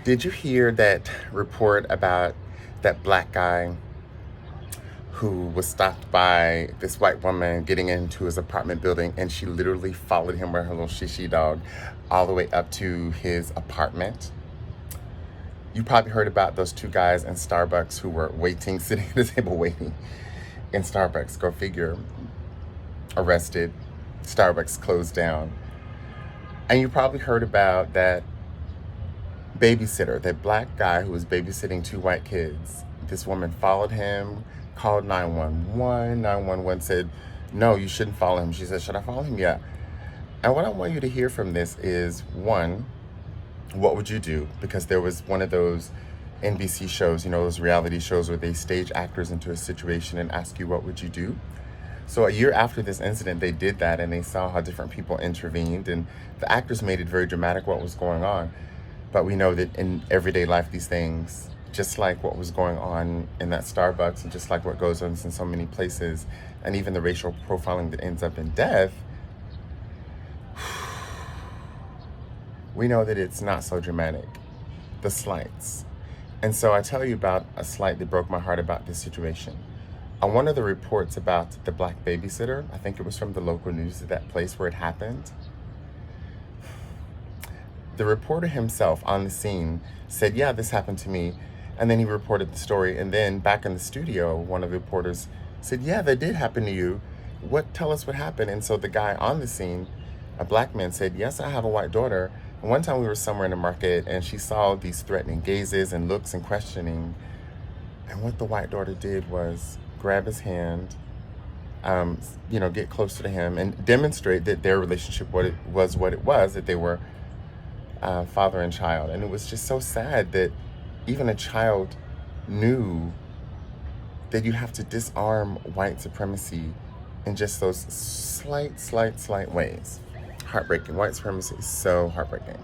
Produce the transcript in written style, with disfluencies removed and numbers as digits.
Did you hear that report about that black guy who was stopped by this white woman getting into his apartment building, and she literally followed him with her little shishi dog all the way up to his apartment? You probably heard about those two guys in Starbucks who were waiting, sitting at the table waiting in Starbucks. Go figure. Arrested. Starbucks closed down. And you probably heard about that babysitter, that black guy who was babysitting two white kids. This woman followed him, called 911. 911 said, no, you shouldn't follow him. She said, should I follow him? Yeah. And what I want you to hear from this is, one, what would you do? Because there was one of those NBC shows, those reality shows where they stage actors into a situation and ask you, what would you do? So a year after this incident, they did that, and they saw how different people intervened, and the actors made it very dramatic what was going on. But we know that in everyday life, these things, just like what was going on in that Starbucks, and just like what goes on in so many places, and even the racial profiling that ends up in death, we know that it's not so dramatic. The slights. And so I tell you about a slight that broke my heart about this situation. On one of the reports about the black babysitter, I think it was from the local news at that place where it happened, the reporter himself on the scene said, yeah, this happened to me. And then he reported the story. And then back in the studio, one of the reporters said, yeah, that did happen to you. Tell us what happened. And so the guy on the scene, a black man, said, yes, I have a white daughter. And one time we were somewhere in the market and she saw these threatening gazes and looks and questioning. And what the white daughter did was grab his hand, get closer to him and demonstrate that their relationship was, that they were father and child. And it was just so sad that even a child knew that you have to disarm white supremacy in just those slight ways. Heartbreaking. White supremacy is so heartbreaking.